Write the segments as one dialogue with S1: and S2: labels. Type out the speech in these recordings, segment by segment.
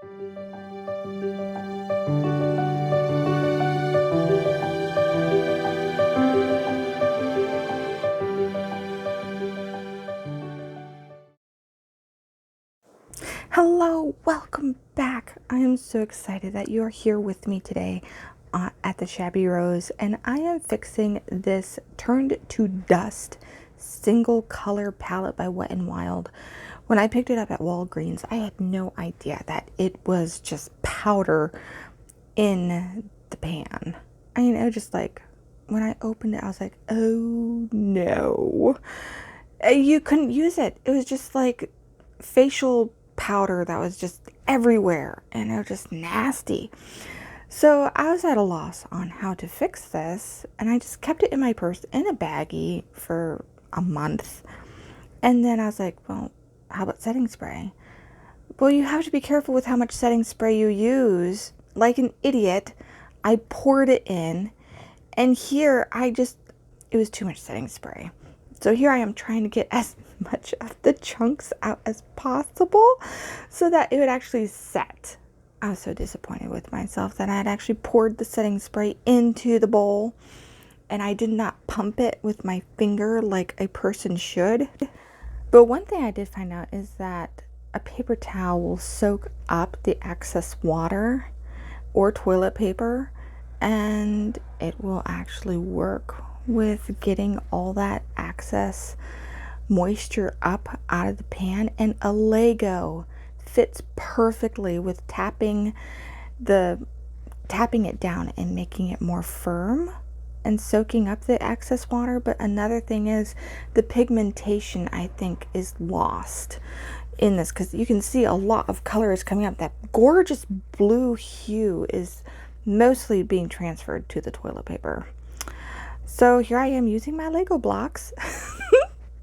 S1: Hello, welcome back. I am so excited that you're here with me today at the Shabby Rose, and I am fixing this Turned to Dust single color palette by Wet-n-Wild. When I picked it up at Walgreens, I had no idea that it was just powder in the pan. I mean, it was just like, when I opened it, I was like, oh no. You couldn't use it. It was just like facial powder that was just everywhere, and it was just nasty. So I was at a loss on how to fix this, and I just kept it in my purse in a baggie for a month. And then I was like, well, how about setting spray? Well, you have to be careful with how much setting spray you use. Like an idiot, I poured it in, and here it was too much setting spray. So here I am trying to get as much of the chunks out as possible so that it would actually set. I was so disappointed with myself that I had actually poured the setting spray into the bowl, and I did not pump it with my finger like a person should. But one thing I did find out is that a paper towel will soak up the excess water or toilet paper, and it will actually work with getting all that excess moisture up out of the pan. And a Lego fits perfectly with tapping it down and making it more firm and soaking up the excess water. But another thing is the pigmentation, I think, is lost in this, because you can see a lot of color is coming up. That gorgeous blue hue is mostly being transferred to the toilet paper. So here I am using my Lego blocks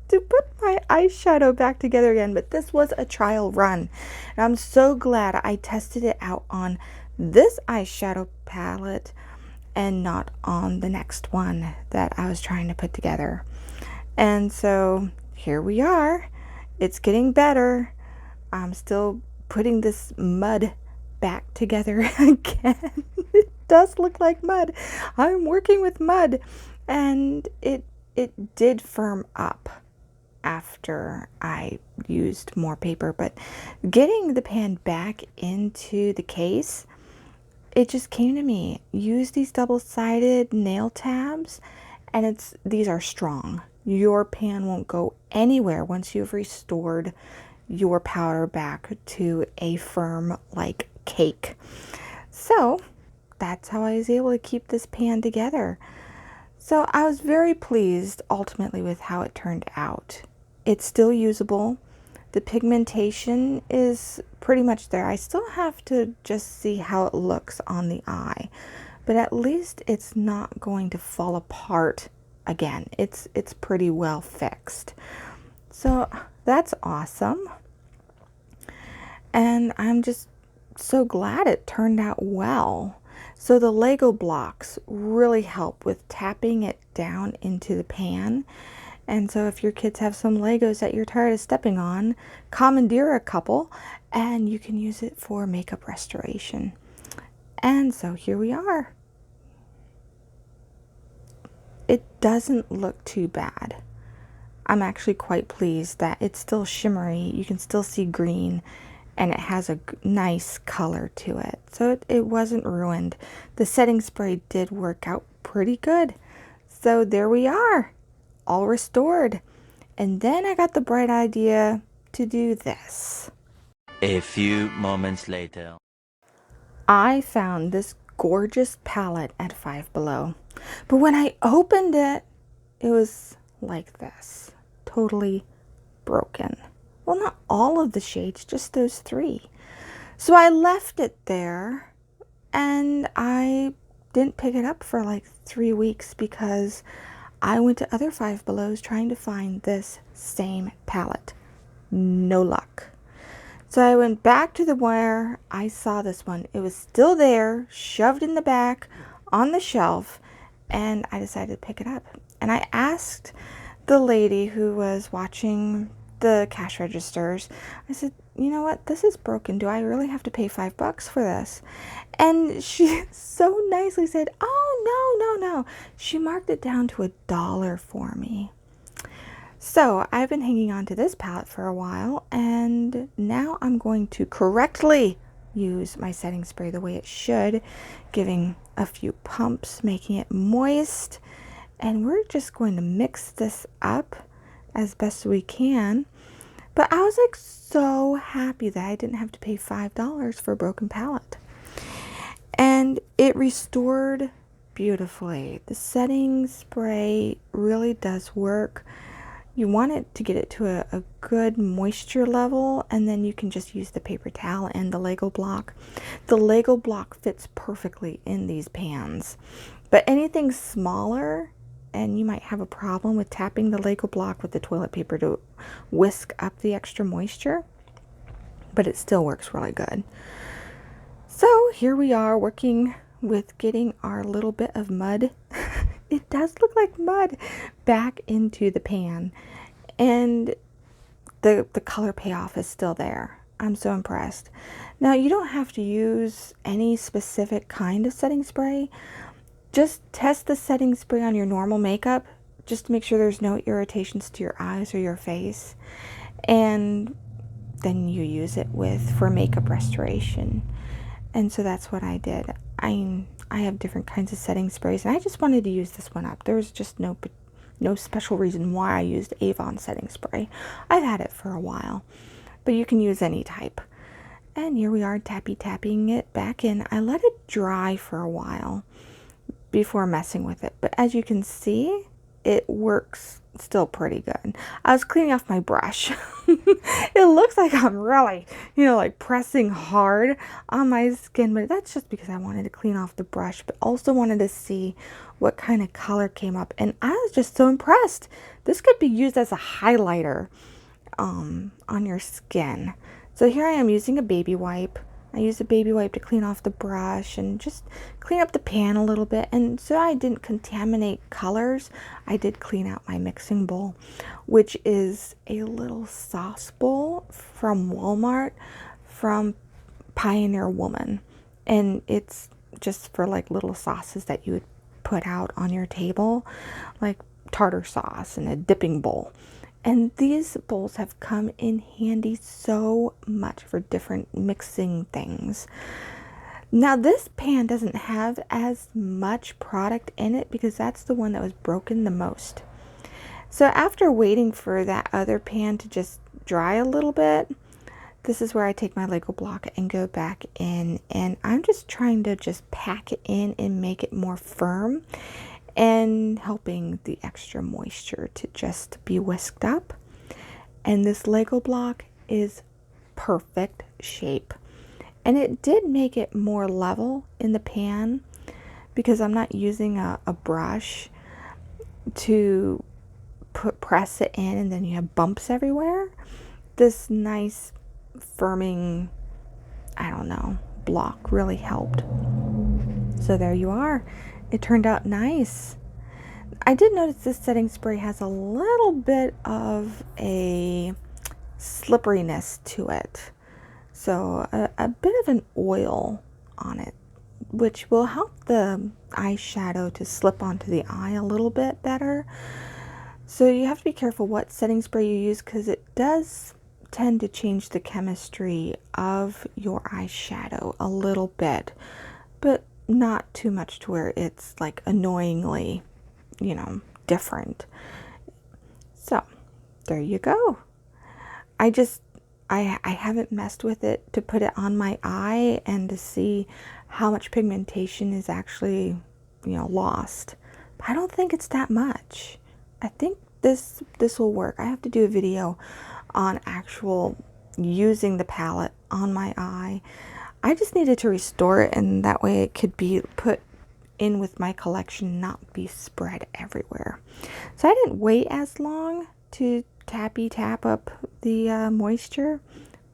S1: to put my eyeshadow back together again. But this was a trial run, and I'm so glad I tested it out on this eyeshadow palette and not on the next one that I was trying to put together. And so here we are. It's getting better. I'm still putting this mud back together again. It does look like mud. I'm working with mud, and it did firm up after I used more paper. But getting the pan back into the case, it just came to me, use these double-sided nail tabs, and these are strong. Your pan won't go anywhere once you've restored your powder back to a firm like cake. So that's how I was able to keep this pan together. So I was very pleased ultimately with how it turned out. It's still usable. The pigmentation is pretty much there. I still have to just see how it looks on the eye, but at least it's not going to fall apart again. It's pretty well fixed. So that's awesome. And I'm just so glad it turned out well. So the Lego blocks really help with tapping it down into the pan. And so if your kids have some Legos that you're tired of stepping on, commandeer a couple and you can use it for makeup restoration. And so here we are. It doesn't look too bad. I'm actually quite pleased that it's still shimmery. You can still see green, and it has a nice color to it. So it wasn't ruined. The setting spray did work out pretty good. So there we are, all restored. And then I got the bright idea to do this.
S2: A few moments later.
S1: I found this gorgeous palette at Five Below. But when I opened it, it was like this, totally broken. Well, not all of the shades, just those three. So I left it there, and I didn't pick it up for like 3 weeks because I went to other Five Belows trying to find this same palette. No luck. So I went back to where I saw this one. It was still there, shoved in the back on the shelf, and I decided to pick it up. And I asked the lady who was watching the cash registers. I said, you know what? This is broken. Do I really have to pay $5 for this? And she so nicely said, oh, no. She marked it down to $1 for me. So I've been hanging on to this palette for a while, and now I'm going to correctly use my setting spray the way it should, giving a few pumps, making it moist, and we're just going to mix this up as best we can. But I was like so happy that I didn't have to pay $5 for a broken palette. And it restored beautifully. The setting spray really does work. You want it to get it to a good moisture level, and then you can just use the paper towel and the Lego block. The Lego block fits perfectly in these pans, but anything smaller, and you might have a problem with tapping the Lego block with the toilet paper to whisk up the extra moisture, but it still works really good. So here we are working with getting our little bit of mud. It does look like mud back into the pan, and the color payoff is still there. I'm so impressed. Now you don't have to use any specific kind of setting spray. Just test the setting spray on your normal makeup just to make sure there's no irritations to your eyes or your face, and then you use it for makeup restoration. And so that's what I did. I have different kinds of setting sprays, and I just wanted to use this one up. There was just no special reason why I used Avon setting spray. I've had it for a while, but you can use any type. And here we are tapping it back in. I let it dry for a while before messing with it, but as you can see, it works still pretty good. I was cleaning off my brush. It looks like I'm really, like pressing hard on my skin, but that's just because I wanted to clean off the brush, but also wanted to see what kind of color came up, and I was just so impressed. This could be used as a highlighter on your skin. So here I am using a baby wipe. I used a baby wipe to clean off the brush and just clean up the pan a little bit. And so I didn't contaminate colors, I did clean out my mixing bowl, which is a little sauce bowl from Walmart from Pioneer Woman. And it's just for like little sauces that you would put out on your table, like tartar sauce and a dipping bowl. And these bowls have come in handy so much for different mixing things. Now this pan doesn't have as much product in it because that's the one that was broken the most. So after waiting for that other pan to just dry a little bit, this is where I take my Lego block and go back in, and I'm just trying to just pack it in and make it more firm, and helping the extra moisture to just be whisked up. And this Lego block is perfect shape. And it did make it more level in the pan because I'm not using a brush to press it in and then you have bumps everywhere. This nice firming, I don't know, block really helped. So there you are. It turned out nice. I did notice this setting spray has a little bit of a slipperiness to it. So a bit of an oil on it, which will help the eyeshadow to slip onto the eye a little bit better. So you have to be careful what setting spray you use because it does tend to change the chemistry of your eyeshadow a little bit, but not too much to where it's like annoyingly, different. So there you go. I haven't messed with it to put it on my eye and to see how much pigmentation is actually, lost. But I don't think it's that much. I think this will work. I have to do a video on actual using the palette on my eye. I just needed to restore it, and that way it could be put in with my collection, not be spread everywhere. So I didn't wait as long to tap up the moisture,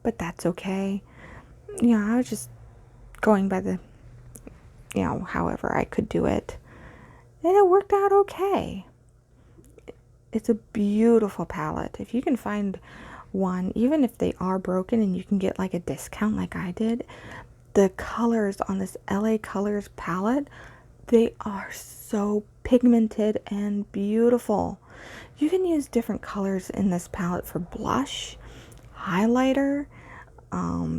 S1: but that's okay. I was just going by the, however I could do it, and it worked out okay. It's a beautiful palette. If you can find one, even if they are broken and you can get like a discount like I did, the colors on this LA Colors palette, they are so pigmented and beautiful. You can use different colors in this palette for blush, highlighter,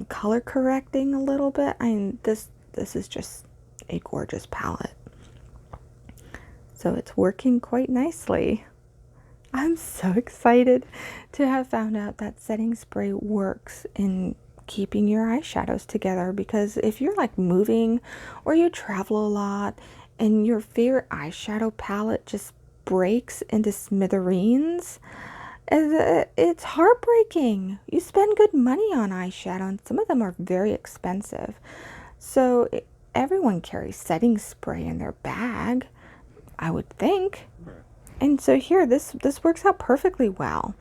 S1: color correcting a little bit. I mean, this is just a gorgeous palette. So it's working quite nicely. I'm so excited to have found out that setting spray works in keeping your eyeshadows together, because if you're like moving or you travel a lot and your favorite eyeshadow palette just breaks into smithereens, it's heartbreaking. You spend good money on eyeshadow and some of them are very expensive. So everyone carries setting spray in their bag, I would think. And so here, this works out perfectly well.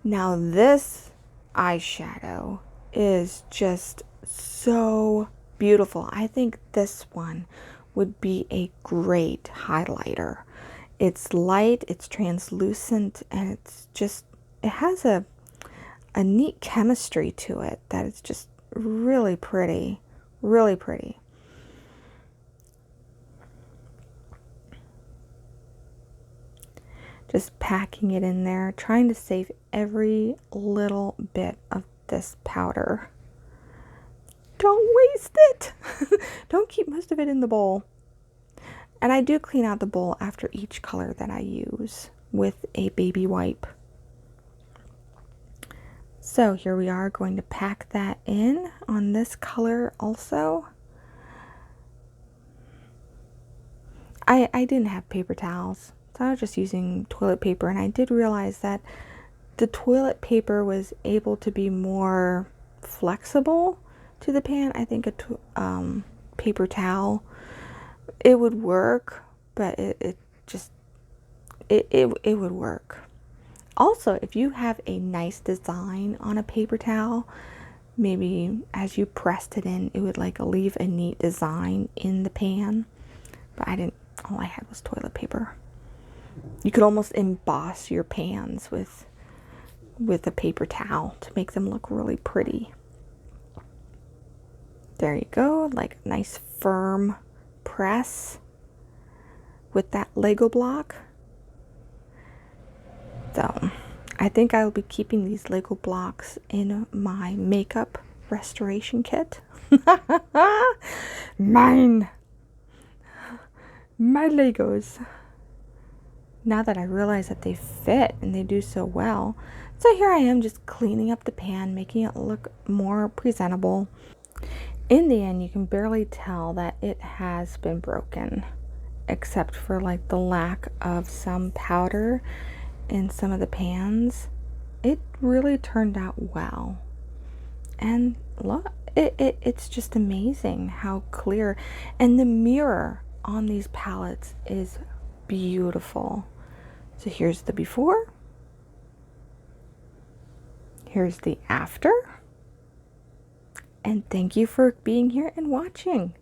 S1: Now this eyeshadow is just so beautiful. I think this one would be a great highlighter. It's light, it's translucent, and it's just, it has a neat chemistry to it that is just really pretty, really pretty. Just packing it in there, trying to save every little bit of this powder. Don't waste it. Don't keep most of it in the bowl. And I do clean out the bowl after each color that I use with a baby wipe. So here we are going to pack that in on this color also. I didn't have paper towels, so I was just using toilet paper, and I did realize that the toilet paper was able to be more flexible to the pan. I think a paper towel, it would work, but it would work. Also, if you have a nice design on a paper towel, maybe as you pressed it in, it would like leave a neat design in the pan. But I didn't, all I had was toilet paper. You could almost emboss your pans with a paper towel to make them look really pretty. There you go, like a nice firm press with that Lego block. So I think I will be keeping these Lego blocks in my makeup restoration kit. Mine! My Legos. Now that I realize that they fit and they do so well. So here I am just cleaning up the pan, making it look more presentable. In the end, you can barely tell that it has been broken, except for like the lack of some powder in some of the pans. It really turned out well. And look, it's just amazing how clear. And the mirror on these palettes is beautiful. So here's the before. Here's the after. And thank you for being here and watching.